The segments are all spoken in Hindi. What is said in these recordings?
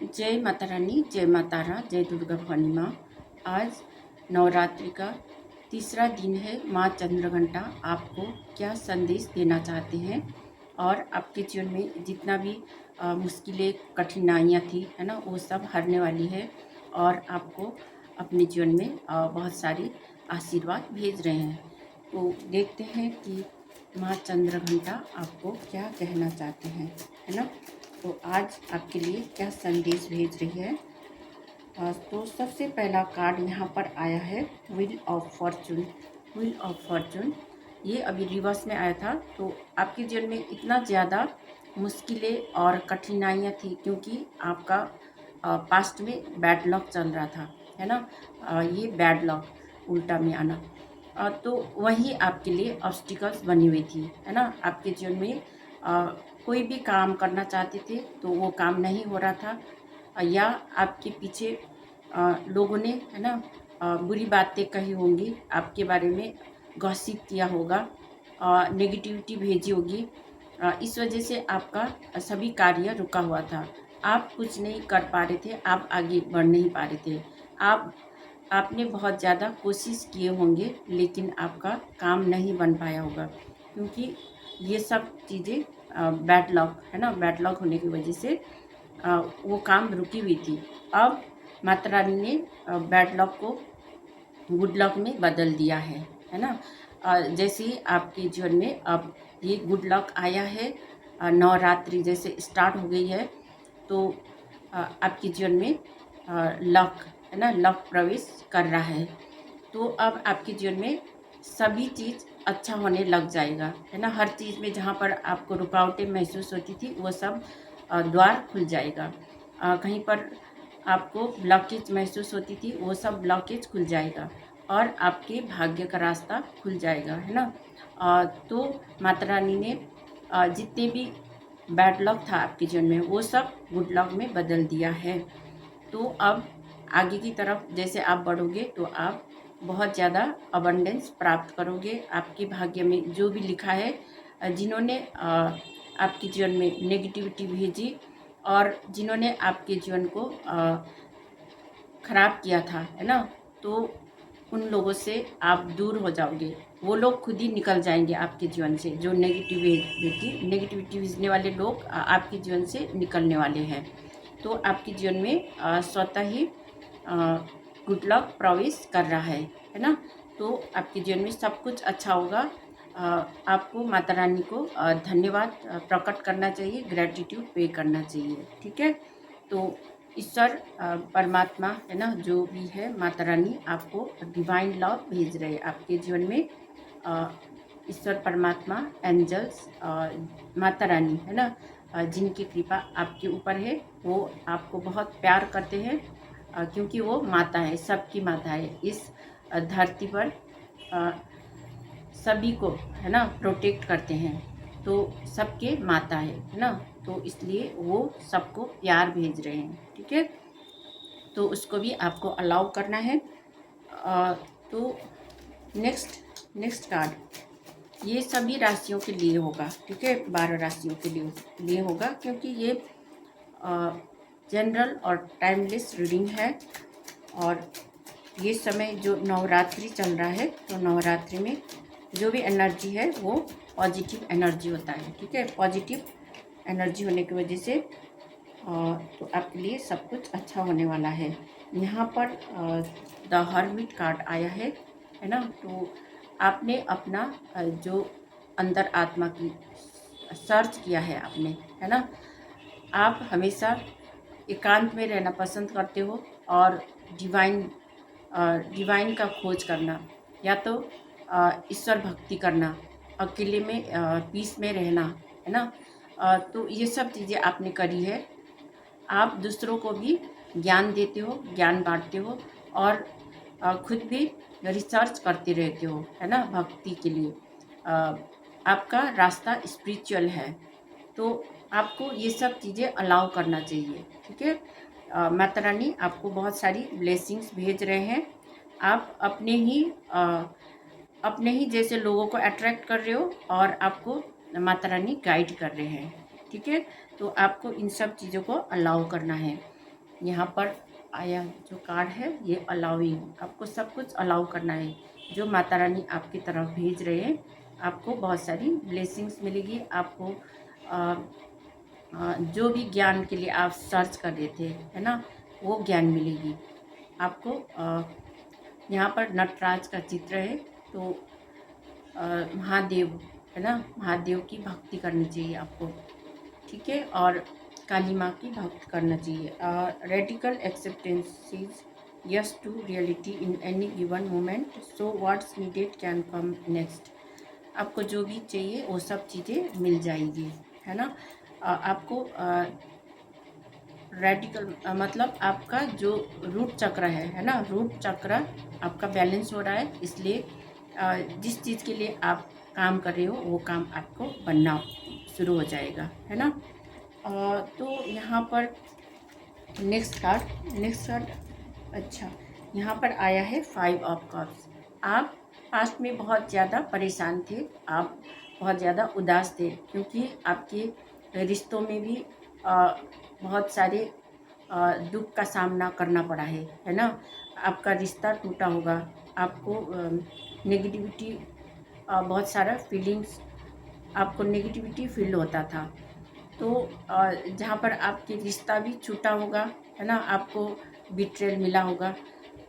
जय माता रानी, जय माता तारा, जय दुर्गा भवानी माँ। आज नवरात्रि का तीसरा दिन है। माँ चंद्रघंटा आपको क्या संदेश देना चाहते हैं और आपके जीवन में जितना भी मुश्किलें कठिनाइयाँ थी है ना, वो सब हरने वाली है और आपको अपने जीवन में बहुत सारी आशीर्वाद भेज रहे हैं। तो देखते हैं कि माँ चंद्रघंटा आपको क्या कहना चाहते हैं, है ना। तो आज आपके लिए क्या संदेश भेज रही है। तो सबसे पहला कार्ड यहाँ पर आया है wheel of Fortune. Wheel of Fortune ये अभी रिवर्स में आया था। तो आपके जीवन में इतना ज़्यादा मुश्किलें और कठिनाइयाँ थी क्योंकि आपका पास्ट में बैड लक चल रहा था, है ना। ये बैड लक उल्टा में आना, तो वही आपके लिए ऑब्स्टिकल्स बनी हुई थी, है ना। आपके जीवन में कोई भी काम करना चाहते थे तो वो काम नहीं हो रहा था, या आपके पीछे लोगों ने, है ना, बुरी बातें कही होंगी, आपके बारे में गॉसिप किया होगा, नेगेटिविटी भेजी होगी। इस वजह से आपका सभी कार्य रुका हुआ था। आप कुछ नहीं कर पा रहे थे, आप आगे बढ़ नहीं पा रहे थे। आपने बहुत ज़्यादा कोशिश किए होंगे लेकिन आपका काम नहीं बन पाया होगा क्योंकि ये सब चीज़ें बैड लक, है ना। बैड लक होने की वजह से वो काम रुकी हुई थी। अब माता रानी ने बैड लक को गुड लक में बदल दिया है ना। जैसे ही आपके जीवन में अब ये गुड लक आया है, नवरात्रि जैसे स्टार्ट हो गई है, तो आपके जीवन में लक, है ना, लक प्रवेश कर रहा है। तो अब आपके जीवन में सभी चीज़ अच्छा होने लग जाएगा, है ना। हर चीज़ में जहाँ पर आपको रुकावटें महसूस होती थी वो सब द्वार खुल जाएगा। कहीं पर आपको ब्लॉकेज महसूस होती थी वो सब ब्लॉकेज खुल जाएगा और आपके भाग्य का रास्ता खुल जाएगा, है ना। तो माता रानी ने जितने भी बैड लक था आपके जीवन में वो सब गुड लक में बदल दिया है। तो अब आगे की तरफ जैसे आप बढ़ोगे तो आप बहुत ज़्यादा अबंडेंस प्राप्त करोगे। आपके भाग्य में जो भी लिखा है, जिन्होंने आपके जीवन में नेगेटिविटी भेजी और जिन्होंने आपके जीवन को ख़राब किया था, है ना, तो उन लोगों से आप दूर हो जाओगे। वो लोग खुद ही निकल जाएंगे आपके जीवन से। जो नेगेटिविटी भेजने वाले लोग आपके जीवन से निकलने वाले हैं। तो आपके जीवन में स्वतः ही गुड लक प्रवेश कर रहा है ना। तो आपके जीवन में सब कुछ अच्छा होगा। आपको माता रानी को धन्यवाद प्रकट करना चाहिए, ग्रैटिट्यूड पे करना चाहिए, ठीक है। तो ईश्वर परमात्मा, है ना, जो भी है माता रानी आपको डिवाइन लव भेज रहे हैं आपके जीवन में। ईश्वर परमात्मा, एंजल्स, माता रानी, है ना, जिनकी कृपा आपके ऊपर है, वो आपको बहुत प्यार करते हैं क्योंकि वो माता है, सबकी माता है। इस धरती पर सभी को, है ना, प्रोटेक्ट करते हैं, तो सबके माता है ना। तो इसलिए वो सबको प्यार भेज रहे हैं, ठीक है। तो उसको भी आपको अलाउ करना है। तो नेक्स्ट कार्ड ये सभी राशियों के लिए होगा, ठीक है। 12 राशियों के लिए होगा क्योंकि ये जनरल और टाइमलेस रीडिंग है। और ये समय जो नवरात्रि चल रहा है, तो नवरात्रि में जो भी एनर्जी है वो पॉजिटिव एनर्जी होता है, ठीक है। पॉजिटिव एनर्जी होने की वजह से तो आपके लिए सब कुछ अच्छा होने वाला है। यहाँ पर द हर्मिट कार्ड आया है ना। तो आपने अपना जो अंदर आत्मा की सर्च किया है आपने, है ना। आप हमेशा एकांत में रहना पसंद करते हो और डिवाइन का खोज करना, या तो ईश्वर भक्ति करना, अकेले में पीस में रहना, है ना। तो ये सब चीज़ें आपने करी है। आप दूसरों को भी ज्ञान देते हो, ज्ञान बांटते हो और खुद भी रिसर्च करते रहते हो, है ना, भक्ति के लिए। आपका रास्ता स्पिरिचुअल है, तो आपको ये सब चीज़ें अलाउ करना चाहिए, ठीक है। माता रानी आपको बहुत सारी ब्लेसिंग्स भेज रहे हैं। आप अपने ही जैसे लोगों को अट्रैक्ट कर रहे हो और आपको माता रानी गाइड कर रहे हैं, ठीक है। तो आपको इन सब चीज़ों को अलाउ करना है। यहाँ पर आया जो कार्ड है ये अलाउइंग, आपको सब कुछ अलाउ करना है। जो माता रानी आपकी तरफ भेज रहे हैं, आपको बहुत सारी ब्लेसिंग्स मिलेगी। आपको जो भी ज्ञान के लिए आप सर्च कर रहे थे, है ना, वो ज्ञान मिलेगी आपको। यहाँ पर नटराज का चित्र है, तो महादेव, है ना, महादेव की भक्ति करनी चाहिए आपको, ठीक है। और काली माँ की भक्ति करना चाहिए। Radical acceptances, yes to reality in any given moment, so what's needed can come next. आपको जो भी चाहिए वो सब चीज़ें मिल जाएगी, है ना। आपको रेडिकल मतलब आपका जो रूट चक्र है ना, रूट चक्र आपका बैलेंस हो रहा है, इसलिए जिस चीज़ के लिए आप काम कर रहे हो वो काम आपको बनना शुरू हो जाएगा, है ना। तो यहाँ पर नेक्स्ट कार्ड, अच्छा, यहाँ पर आया है 5 ऑफ कप्स। आप पास्ट में बहुत ज़्यादा परेशान थे, आप बहुत ज़्यादा उदास थे, क्योंकि आपके रिश्तों में भी बहुत सारे दुख का सामना करना पड़ा है ना। आपका रिश्ता टूटा होगा, आपको नेगेटिविटी, बहुत सारा फीलिंग्स, आपको नेगेटिविटी फील होता था। तो जहाँ पर आपके रिश्ता भी छूटा होगा, है ना, आपको बिट्रेल मिला होगा,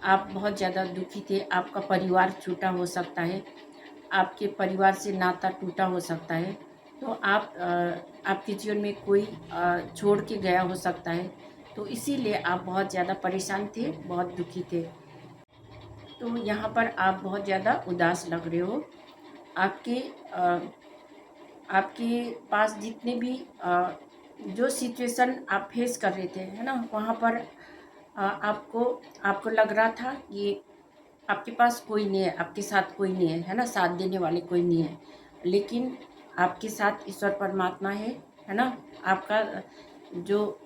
आप बहुत ज़्यादा दुखी थे, आपका परिवार छूटा हो सकता है, आपके परिवार से नाता टूटा हो सकता है। तो आप आपके जीवन में कोई छोड़ के गया हो सकता है, तो इसीलिए आप बहुत ज़्यादा परेशान थे, बहुत दुखी थे। तो यहाँ पर आप बहुत ज़्यादा उदास लग रहे हो। आपके आपके पास जितने भी जो सिचुएशन आप फेस कर रहे थे, है ना, वहाँ पर आपको आपको लग रहा था कि आपके पास कोई नहीं है, आपके साथ कोई नहीं है ना, साथ देने वाले कोई नहीं है। लेकिन आपके साथ ईश्वर परमात्मा है ना। आपका जो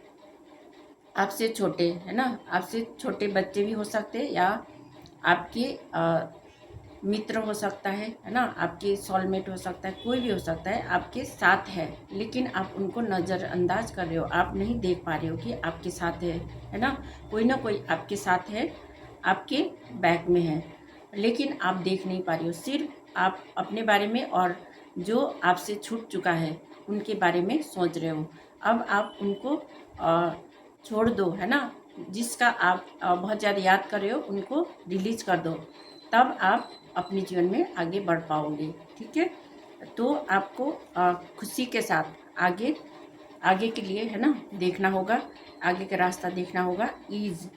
आपसे छोटे, है ना, आपसे छोटे बच्चे भी हो सकते हैं, या आपके मित्र हो सकता है ना, आपके सोलमेट हो सकता है, कोई भी हो सकता है, आपके साथ है, लेकिन आप उनको नज़रअंदाज कर रहे हो, आप नहीं देख पा रहे हो कि आपके साथ है ना। कोई ना कोई आपके साथ है, आपके बैक में है, लेकिन आप देख नहीं पा रहे हो। सिर्फ आप अपने बारे में और जो आपसे छूट चुका है उनके बारे में सोच रहे हो। अब आप उनको छोड़ दो, है ना, जिसका आप बहुत ज़्यादा याद कर रहे हो उनको रिलीज कर दो, तब आप अपने जीवन में आगे बढ़ पाओगे, ठीक है। तो आपको खुशी के साथ आगे आगे के लिए, है ना, देखना होगा, आगे का रास्ता देखना होगा। ईज,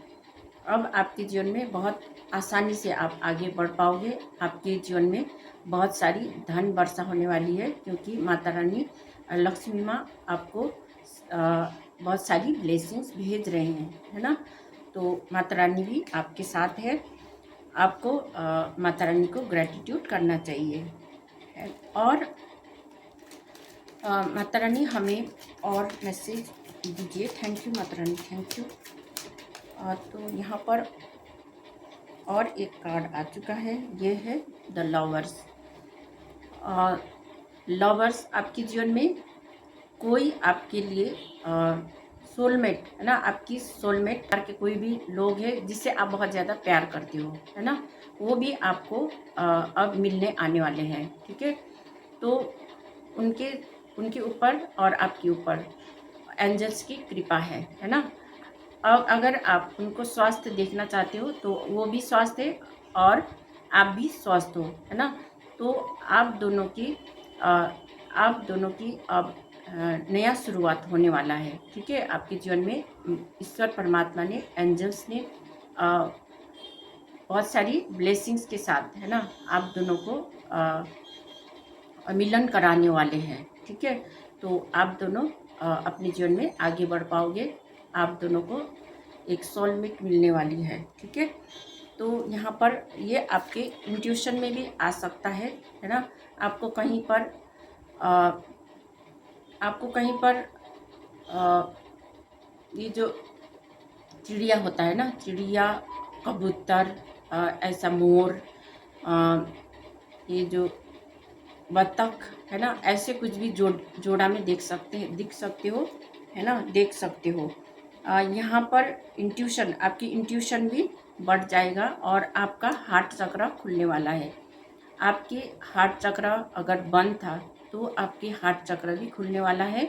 अब आपके जीवन में बहुत आसानी से आप आगे बढ़ पाओगे। आपके जीवन में बहुत सारी धन वर्षा होने वाली है, क्योंकि माता रानी लक्ष्मी माँ आपको बहुत सारी ब्लेसिंग्स भेज रहे हैं, है ना। तो माता रानी भी आपके साथ है, आपको माता रानी को ग्रैटिट्यूड करना चाहिए। और माता रानी हमें और मैसेज दीजिए। Thank you Mata Rani, thank you. तो यहाँ पर और एक कार्ड आ चुका है, ये है द लवर्स। लवर्स, आपके जीवन में कोई आपके लिए सोलमेट, है ना, आपकी सोलमेट करके कोई भी लोग हैं जिससे आप बहुत ज़्यादा प्यार करते हो, है ना, वो भी आपको अब मिलने आने वाले हैं, ठीक है। तो उनके उनके ऊपर और आपके ऊपर एंजल्स की कृपा है ना। अब अगर आप उनको स्वास्थ्य देखना चाहते हो तो वो भी स्वस्थ है और आप भी स्वस्थ हो, है ना। तो आप दोनों की अब नया शुरुआत होने वाला है, ठीक है। आपके जीवन में ईश्वर परमात्मा ने, एंजल्स ने बहुत सारी ब्लेसिंग्स के साथ, है ना, आप दोनों को मिलन कराने वाले हैं, ठीक है। तो आप दोनों अपने जीवन में आगे बढ़ पाओगे, आप दोनों को एक सोलमेट मिलने वाली है, ठीक है। तो यहाँ पर ये आपके इंट्यूशन में भी आ सकता है ना। आपको कहीं पर ये जो चिड़िया होता है ना, चिड़िया, कबूतर, ऐसा मोर, ये जो बतख, है ना, ऐसे कुछ भी जोड़ा में दिख सकते हो, है ना, देख सकते हो। यहाँ पर इंट्यूशन, आपकी इंट्यूशन भी बढ़ जाएगा और आपका हार्ट चक्र खुलने वाला है। आपके हार्ट चक्र अगर बंद था तो आपके हार्ट चक्र भी खुलने वाला है।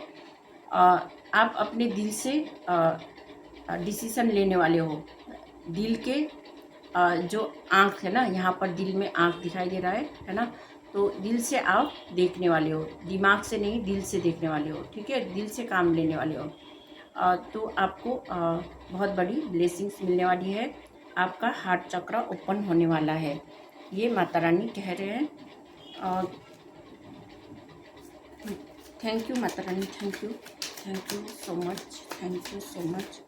आप अपने दिल से डिसीजन लेने वाले हो। दिल के जो आँख है ना, यहाँ पर दिल में आँख दिखाई दे रहा है ना, तो दिल से आप देखने वाले हो, दिमाग से नहीं, दिल से देखने वाले हो, ठीक है, दिल से काम लेने वाले हो। तो आपको बहुत बड़ी ब्लेसिंग्स मिलने वाली है। आपका हार्ट चक्र ओपन होने वाला है, ये माता रानी कह रहे हैं। Thank you Mata Rani, thank you so much, thank you so much.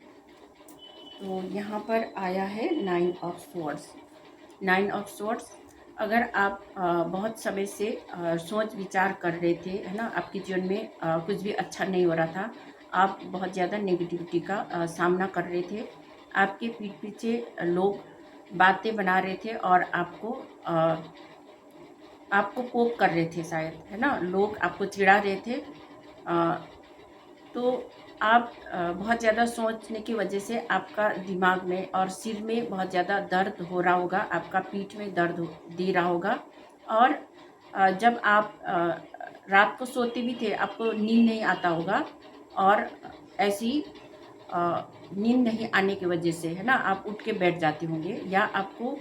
तो यहाँ पर आया है 9 ऑफ स्वॉर्ड्स। 9 ऑफ स्वॉर्ड्स, अगर आप बहुत समय से सोच विचार कर रहे थे, है ना, आपके जीवन में कुछ भी अच्छा नहीं हो रहा था, आप बहुत ज़्यादा नेगेटिविटी का सामना कर रहे थे, आपके पीठ पीछे लोग बातें बना रहे थे और आपको पोक कर रहे थे शायद, है ना, लोग आपको चिढ़ा रहे थे। तो आप बहुत ज़्यादा सोचने की वजह से आपका दिमाग में और सिर में बहुत ज़्यादा दर्द हो रहा होगा, आपका पीठ में दर्द दे रहा होगा। और जब आप रात को सोते भी थे, आपको नींद नहीं आता होगा, और ऐसी नींद नहीं आने की वजह से, है ना, आप उठ के बैठ जाते होंगे, या आपको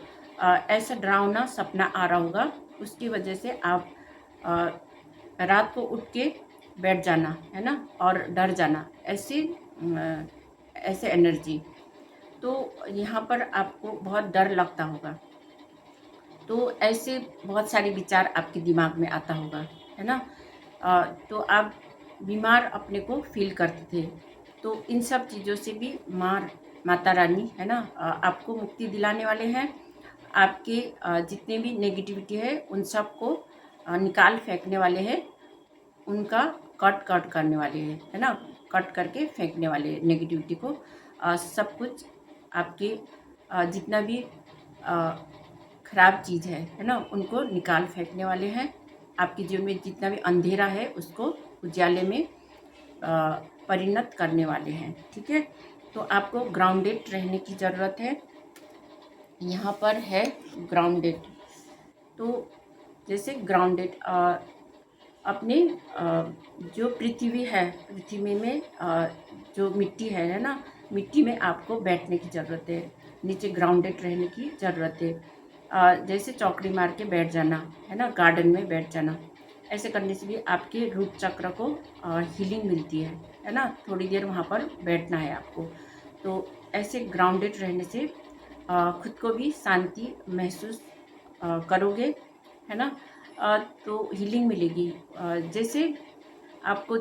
ऐसा डरावना सपना आ रहा होगा, उसकी वजह से आप रात को उठ के बैठ जाना, है ना, और डर जाना, ऐसे एनर्जी। तो यहाँ पर आपको बहुत डर लगता होगा, तो ऐसे बहुत सारे विचार आपके दिमाग में आता होगा, है ना। तो आप बीमार अपने को फील करते थे। तो इन सब चीज़ों से भी माता रानी, है ना, आपको मुक्ति दिलाने वाले हैं। आपके जितने भी नेगेटिविटी है उन सब को निकाल फेंकने वाले हैं, उनका कट करने वाले हैं, है ना, कट करके फेंकने वाले हैं नेगेटिविटी को। सब कुछ आपके जितना भी खराब चीज़ है ना, उनको निकाल फेंकने वाले हैं। आपके जीवन में जितना भी अंधेरा है उसको उजाले में परिणत करने वाले हैं, ठीक है। तो आपको ग्राउंडेड रहने की ज़रूरत है। यहाँ पर है ग्राउंडेड, तो जैसे ग्राउंडेड अपने जो पृथ्वी है, पृथ्वी में जो मिट्टी है ना, मिट्टी में आपको बैठने की ज़रूरत है, नीचे ग्राउंडेड रहने की ज़रूरत है। जैसे चौकड़ी मार के बैठ जाना, है ना, गार्डन में बैठ जाना, ऐसे करने से भी आपके रूट चक्र को हीलिंग मिलती है ना, थोड़ी देर वहाँ पर बैठना है आपको। तो ऐसे ग्राउंडेड रहने से खुद को भी शांति महसूस करोगे, है ना। तो हीलिंग मिलेगी। जैसे आपको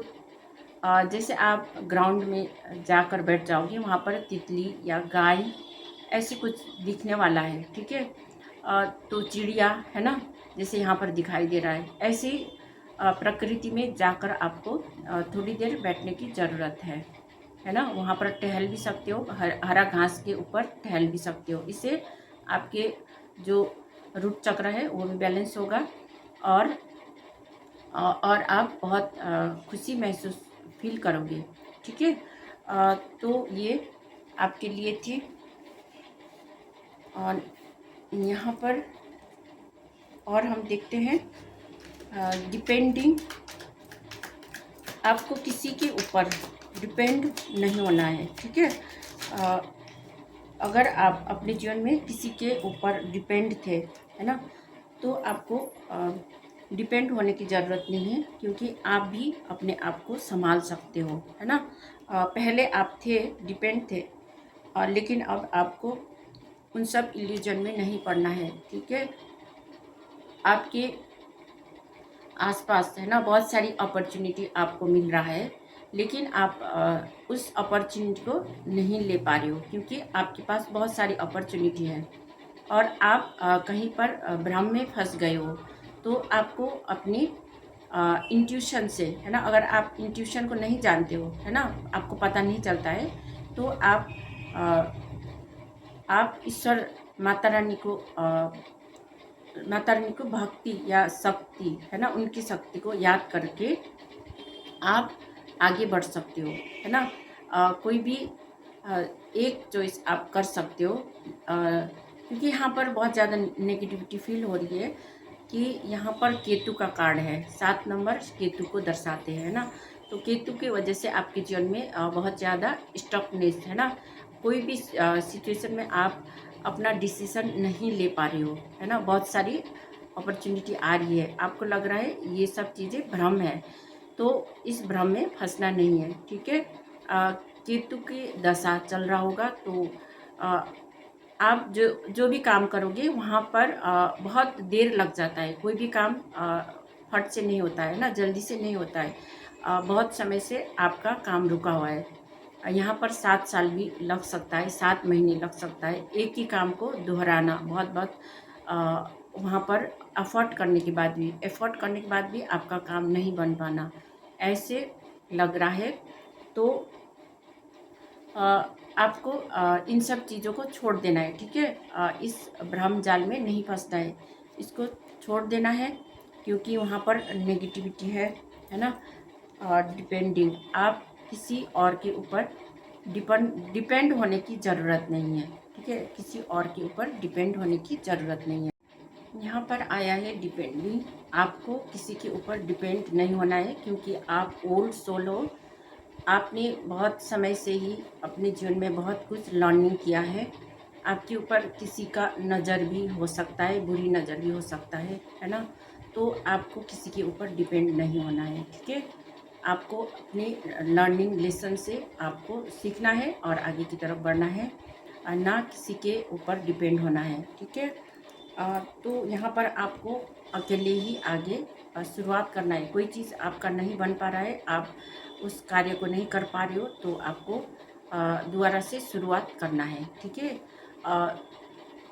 जैसे आप ग्राउंड में जाकर बैठ जाओगे, वहाँ पर तितली या गाय ऐसे कुछ दिखने वाला है, ठीक है। तो चिड़िया, है ना, जैसे यहाँ पर दिखाई दे रहा है, ऐसे प्रकृति में जाकर आपको थोड़ी देर बैठने की ज़रूरत है ना। वहाँ पर टहल भी सकते हो, हरा घास के ऊपर टहल भी सकते हो। इससे आपके जो रूट चक्र है वो भी बैलेंस होगा, और आप बहुत खुशी महसूस फील करोगे, ठीक है। तो ये आपके लिए थी। और यहाँ पर और हम देखते हैं डिपेंडिंग, आपको किसी के ऊपर डिपेंड नहीं होना है, ठीक है। अगर आप अपने जीवन में किसी के ऊपर डिपेंड थे, है ना, तो आपको डिपेंड होने की ज़रूरत नहीं है, क्योंकि आप भी अपने आप को संभाल सकते हो, है ना। पहले आप थे, डिपेंड थे, लेकिन अब आपको उन सब इल्यूजन में नहीं पड़ना है, ठीक है। आपके आसपास, है ना, बहुत सारी अपॉर्चुनिटी आपको मिल रहा है, लेकिन आप उस अपॉर्चुनिटी को नहीं ले पा रहे हो, क्योंकि आपके पास बहुत सारी अपॉर्चुनिटी है और आप कहीं पर भ्रम में फंस गए हो। तो आपको अपनी इंट्यूशन से, है ना, अगर आप इंट्यूशन को नहीं जानते हो, है ना, आपको पता नहीं चलता है, तो आप ईश्वर माता रानी को भक्ति या शक्ति, है ना, उनकी शक्ति को याद करके आप आगे बढ़ सकते हो, है ना। कोई भी एक चॉइस आप कर सकते हो, क्योंकि यहाँ पर बहुत ज़्यादा नेगेटिविटी फील हो रही है कि यहाँ पर केतु का कार्ड है, 7 नंबर केतु को दर्शाते हैं ना। तो केतु की वजह से आपके जीवन में बहुत ज़्यादा स्टकनेस है ना, कोई भी सिचुएशन में आप अपना डिसीजन नहीं ले पा रहे हो, है ना। बहुत सारी अपॉर्चुनिटी आ रही है, आपको लग रहा है ये सब चीज़ें भ्रम है, तो इस भ्रम में फंसना नहीं है, ठीक है। केतु की दशा चल रहा होगा, तो आप जो जो भी काम करोगे वहाँ पर बहुत देर लग जाता है, कोई भी काम फट से नहीं होता है ना, जल्दी से नहीं होता है। बहुत समय से आपका काम रुका हुआ है। यहाँ पर 7 साल भी लग सकता है, 7 महीने लग सकता है, एक ही काम को दोहराना बहुत बहुत वहाँ पर एफर्ट करने के बाद भी आपका काम नहीं बन पाना, ऐसे लग रहा है। तो आपको इन सब चीज़ों को छोड़ देना है, ठीक है। इस भ्रम जाल में नहीं फंसना है, इसको छोड़ देना है, क्योंकि वहाँ पर नेगेटिविटी है ना। डिपेंडिंग, आप किसी और के ऊपर डिपेंड होने की ज़रूरत नहीं है, ठीक है। किसी और के ऊपर डिपेंड होने की ज़रूरत नहीं है। यहाँ पर आया है डिपेंडिंग, आपको किसी के ऊपर डिपेंड नहीं होना है, क्योंकि आप ओल्ड सोल हो। आपने बहुत समय से ही अपने जीवन में बहुत कुछ लर्निंग किया है। आपके ऊपर किसी का नज़र भी हो सकता है, बुरी नज़र भी हो सकता है ना। तो आपको किसी के ऊपर डिपेंड नहीं होना है, ठीक है। आपको अपने लर्निंग लेसन से आपको सीखना है और आगे की तरफ बढ़ना है, और ना किसी के ऊपर डिपेंड होना है, ठीक है। तो यहाँ पर आपको अकेले ही आगे शुरुआत करना है। कोई चीज़ आपका नहीं बन पा रहा है, आप उस कार्य को नहीं कर पा रहे हो, तो आपको दोबारा से शुरुआत करना है, ठीक है।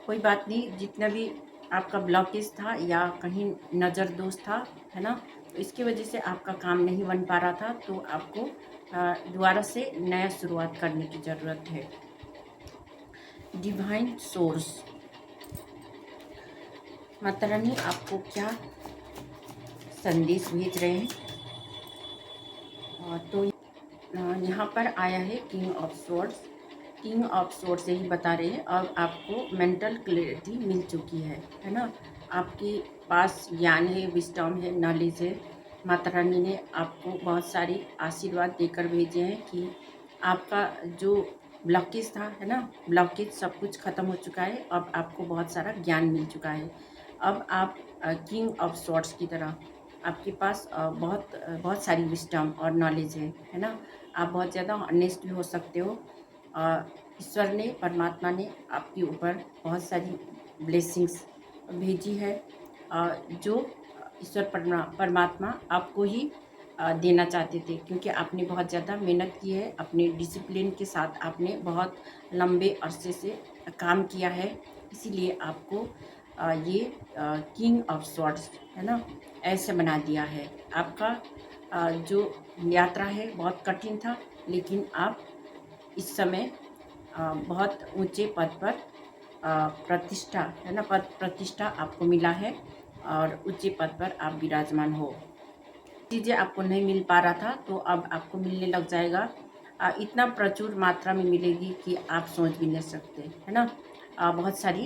कोई बात नहीं, जितना भी आपका ब्लॉकेज था या कहीं नज़र दोष था, है ना, तो इसकी वजह से आपका काम नहीं बन पा रहा था, तो आपको दोबारा से नया शुरुआत करने की ज़रूरत है। डिवाइन सोर्स, माता रानी आपको क्या संदेश भेज रहे हैं? तो यहाँ पर आया है king of swords. King of swords यही बता रहे हैं, अब आपको मेंटल क्लैरिटी मिल चुकी है ना। आपके पास ज्ञान है, विस्डम है, नॉलेज है। माता रानी ने आपको बहुत सारी आशीर्वाद देकर भेजे हैं कि आपका जो ब्लॉकेज था, है ना, ब्लॉकेज सब कुछ ख़त्म हो चुका है। अब आपको बहुत सारा ज्ञान मिल चुका है। अब आप किंग ऑफ सोर्ड्स की तरह आपके पास बहुत सारी विस्डम और नॉलेज है ना। आप बहुत ज़्यादा ऑनेस्ट भी हो सकते हो। ईश्वर ने, परमात्मा ने आपके ऊपर बहुत सारी ब्लेसिंग्स भेजी है, जो ईश्वर परमात्मा आपको ही देना चाहते थे, क्योंकि आपने बहुत ज़्यादा मेहनत की है, अपने डिसिप्लिन के साथ आपने बहुत लंबे अरसे से काम किया है, इसीलिए आपको ये किंग ऑफ स्वॉर्ड्स, है ना, ऐसे बना दिया है। आपका जो यात्रा है बहुत कठिन था, लेकिन आप इस समय बहुत ऊंचे पद पर प्रतिष्ठा, है ना, पद प्रतिष्ठा आपको मिला है और ऊंचे पद पर आप विराजमान हो। चीज़ें आपको नहीं मिल पा रहा था, तो अब आपको मिलने लग जाएगा। इतना प्रचुर मात्रा में मिलेगी कि आप सोच भी नहीं सकते, है ना। बहुत सारी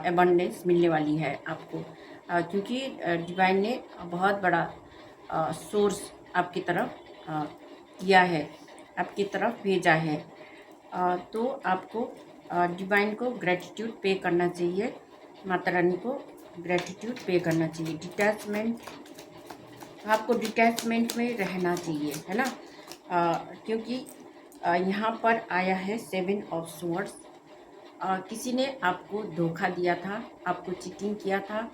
एबंडेंस मिलने वाली है आपको, क्योंकि डिवाइन ने बहुत बड़ा सोर्स आपकी तरफ किया है, आपकी तरफ भेजा है। तो आपको डिवाइन को ग्रेटिट्यूड पे करना चाहिए, माता रानी को ग्रेटिट्यूड पे करना चाहिए। डिटैचमेंट, आपको डिटैचमेंट में रहना चाहिए, है ना। क्योंकि यहाँ पर आया है 7 ऑफ स्वॉर्ड्स। किसी ने आपको धोखा दिया था, आपको चीटिंग किया था,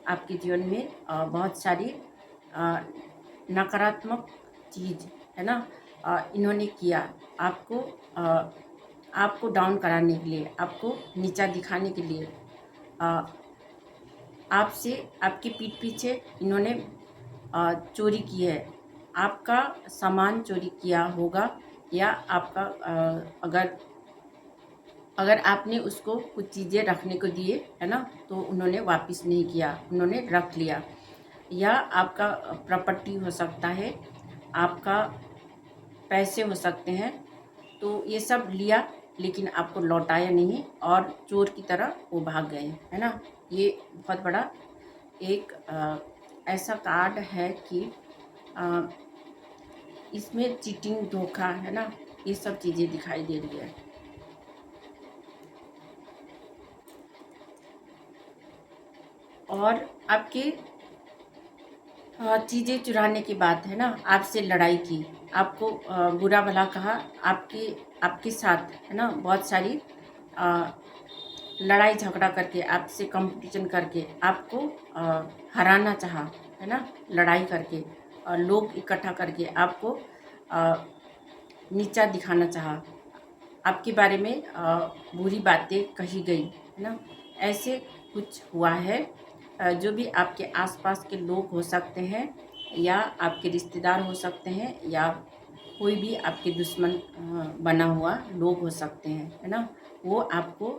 आपके जीवन में बहुत सारी नकारात्मक चीज़, है ना, इन्होंने किया आपको, आपको डाउन कराने के लिए, आपको नीचा दिखाने के लिए, आपसे, आपके पीठ पीछे इन्होंने चोरी की है। आपका सामान चोरी किया होगा, या आपका अगर आपने उसको कुछ चीज़ें रखने को दिए, है ना, तो उन्होंने वापस नहीं किया, उन्होंने रख लिया। या आपका प्रॉपर्टी हो सकता है, आपका पैसे हो सकते हैं, तो ये सब लिया लेकिन आपको लौटाया नहीं और चोर की तरह वो भाग गए, है ना। ये बहुत बड़ा एक ऐसा कार्ड है कि अ, इसमें चीटिंग, धोखा, है ना, ये सब चीज़ें दिखाई दे रही है। और आपके चीज़ें चुराने की बात है ना, आपसे लड़ाई की, आपको बुरा भला कहा, आपके आपके साथ, है ना, बहुत सारी अ, लड़ाई झगड़ा करके, आपसे कंपटीशन करके, आपको हराना चाहा, है ना, लड़ाई करके, लोग इकट्ठा करके आपको अ, नीचा दिखाना चाहा, आपके बारे में बुरी बातें कही गई, है ना। ऐसे कुछ हुआ है। जो भी आपके आसपास के लोग हो सकते हैं, या आपके रिश्तेदार हो सकते हैं, या कोई भी आपके दुश्मन बना हुआ लोग हो सकते हैं, है ना। वो आपको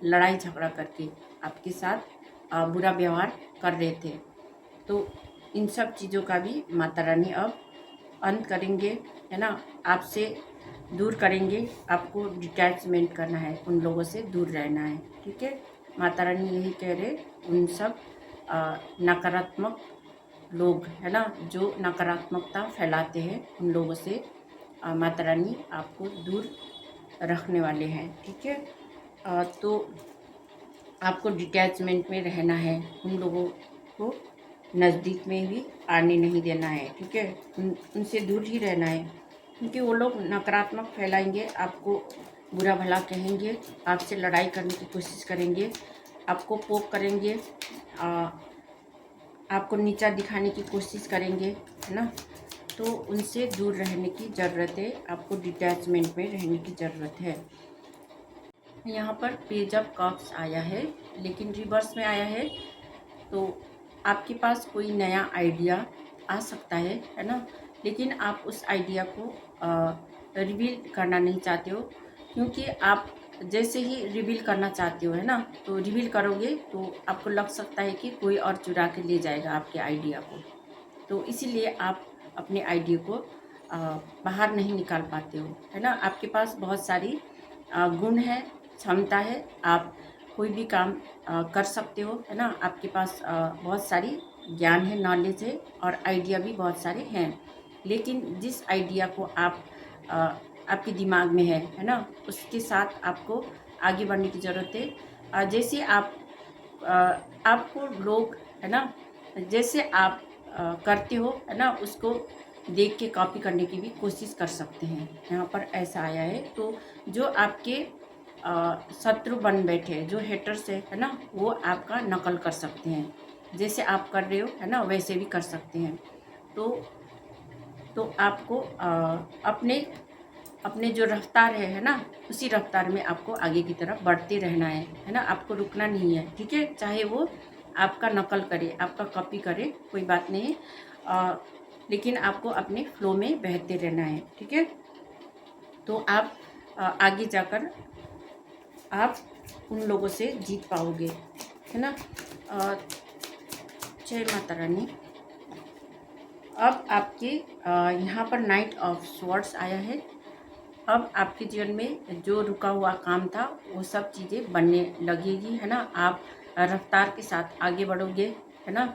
लड़ाई झगड़ा करके आपके साथ बुरा व्यवहार कर रहे थे। तो इन सब चीज़ों का भी माता रानी अब अंत करेंगे, है ना, आपसे दूर करेंगे। आपको डिटैचमेंट करना है, उन लोगों से दूर रहना है, ठीक है। माता रानी यही कह रहे, उन सब नकारात्मक लोग, है ना, जो नकारात्मकता फैलाते हैं, उन लोगों से माता रानी आपको दूर रखने वाले हैं, ठीक है। तो आपको डिटैचमेंट में रहना है, उन लोगों को नज़दीक में भी आने नहीं देना है, ठीक है। उनसे दूर ही रहना है, क्योंकि वो लोग नकारात्मक फैलाएंगे, आपको बुरा भला कहेंगे, आपसे लड़ाई करने की कोशिश करेंगे, आपको पोक करेंगे, आपको नीचा दिखाने की कोशिश करेंगे, है ना। तो उनसे दूर रहने की ज़रूरत है, आपको डिटैचमेंट में रहने की ज़रूरत है। यहाँ पर पेज ऑफ कप्स आया है, लेकिन रिवर्स में आया है। तो आपके पास कोई नया आइडिया आ सकता है ना, लेकिन आप उस आइडिया को रिवील करना नहीं चाहते हो, क्योंकि आप जैसे ही रिवील करना चाहते हो, है ना, तो रिवील करोगे तो आपको लग सकता है कि कोई और चुरा के ले जाएगा आपके आइडिया को। तो इसीलिए आप अपने आइडिया को बाहर नहीं निकाल पाते हो, है ना। आपके पास बहुत सारी गुण है, क्षमता है, आप कोई भी काम कर सकते हो, है ना। आपके पास बहुत सारी ज्ञान है, नॉलेज है, और आइडिया भी बहुत सारे हैं। लेकिन जिस आइडिया को आप आपके दिमाग में है ना, उसके साथ आपको आगे बढ़ने की ज़रूरत है। जैसे आप आपको लोग, है ना, जैसे आप करते हो, है ना, उसको देख के कॉपी करने की भी कोशिश कर सकते हैं। यहाँ पर ऐसा आया है। तो जो आपके शत्रु बन बैठे, जो हेटर्स है ना, वो आपका नकल कर सकते हैं। जैसे आप कर रहे हो, है ना, वैसे भी कर सकते हैं। तो आपको अपने अपने जो रफ्तार है ना, उसी रफ्तार में आपको आगे की तरफ बढ़ते रहना है ना, आपको रुकना नहीं है, ठीक है। चाहे वो आपका नकल करे, आपका कॉपी करे, कोई बात नहीं, लेकिन आपको अपने फ्लो में बहते रहना है, ठीक है। तो आप आगे जाकर आप उन लोगों से जीत पाओगे, है ना। जय माता रानी। अब आपके यहाँ पर नाइट ऑफ स्वॉर्ड्स आया है। अब आपके जीवन में जो रुका हुआ काम था, वो सब चीज़ें बनने लगेगी, है ना। आप रफ्तार के साथ आगे बढ़ोगे, है ना।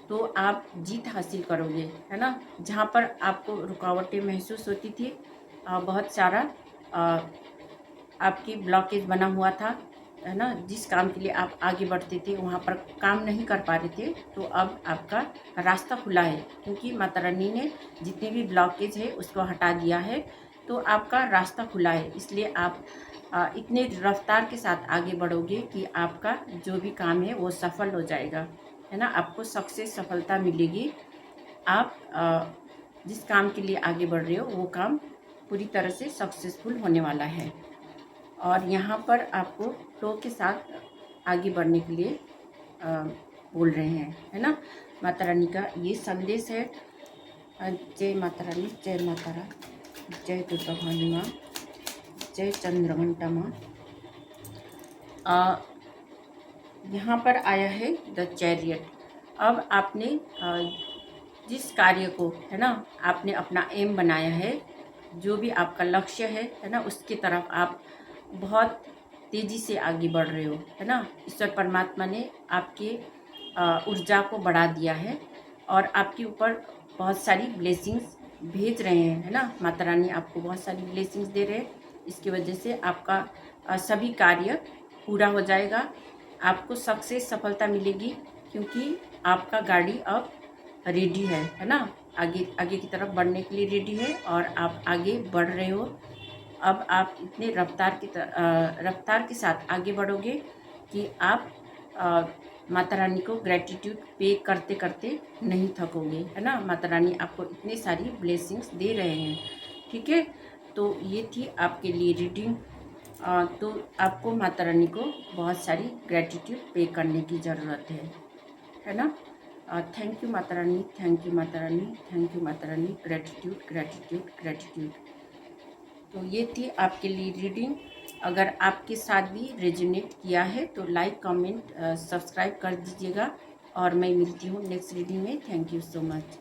तो आप जीत हासिल करोगे, है ना। जहाँ पर आपको रुकावटें महसूस होती थी, बहुत सारा आपकी ब्लॉकेज बना हुआ था, है ना, जिस काम के लिए आप आगे बढ़ते थे वहाँ पर काम नहीं कर पा रहे थे, तो अब आपका रास्ता खुला है, क्योंकि माता रानी ने जितने भी ब्लॉकेज है उसको हटा दिया है। तो आपका रास्ता खुला है, इसलिए आप इतने रफ्तार के साथ आगे बढ़ोगे कि आपका जो भी काम है वो सफल हो जाएगा, है ना। आपको सक्सेस, सफलता मिलेगी। आप जिस काम के लिए आगे बढ़ रहे हो वो काम पूरी तरह से सक्सेसफुल होने वाला है। और यहाँ पर आपको फ्लो के साथ आगे बढ़ने के लिए बोल रहे हैं, है ना। माता रानी का ये संदेश है। जय माता रानी, जय माता रानी, जय दुर्गा भवानी माँ, जय चंद्रघंटा माँ। यहाँ पर आया है द चैरियट। अब आपने जिस कार्य को, है ना, आपने अपना एम बनाया है, जो भी आपका लक्ष्य है ना, उसकी तरफ आप बहुत तेज़ी से आगे बढ़ रहे हो, है ना। ईश्वर परमात्मा ने आपके ऊर्जा को बढ़ा दिया है और आपके ऊपर बहुत सारी ब्लेसिंग्स भेज रहे हैं, है ना। माता रानी आपको बहुत सारी ब्लेसिंग्स दे रहे हैं। इसकी वजह से आपका सभी कार्य पूरा हो जाएगा, आपको सक्सेस सफलता मिलेगी, क्योंकि आपका गाड़ी अब रेडी है ना। आगे आगे की तरफ बढ़ने के लिए रेडी है और आप आगे बढ़ रहे हो। अब आप इतने रफ्तार के साथ आगे बढ़ोगे कि आप माता रानी को ग्रेटिट्यूड पे करते करते नहीं थकोगे, है ना। माता रानी आपको इतनी सारी ब्लेसिंग्स दे रहे हैं, ठीक है। तो ये थी आपके लिए रीडिंग। तो आपको माता रानी को बहुत सारी ग्रेटिट्यूड पे करने की ज़रूरत है ना। Thank you Mata Rani, thank you Mata Rani, thank you Mata Rani. Gratitude gratitude gratitude. तो ये थी आपके लिए रीडिंग। अगर आपके साथ भी रेजोनेट किया है तो लाइक कमेंट सब्सक्राइब कर दीजिएगा और मैं मिलती हूँ नेक्स्ट रीडिंग में। Thank you so much.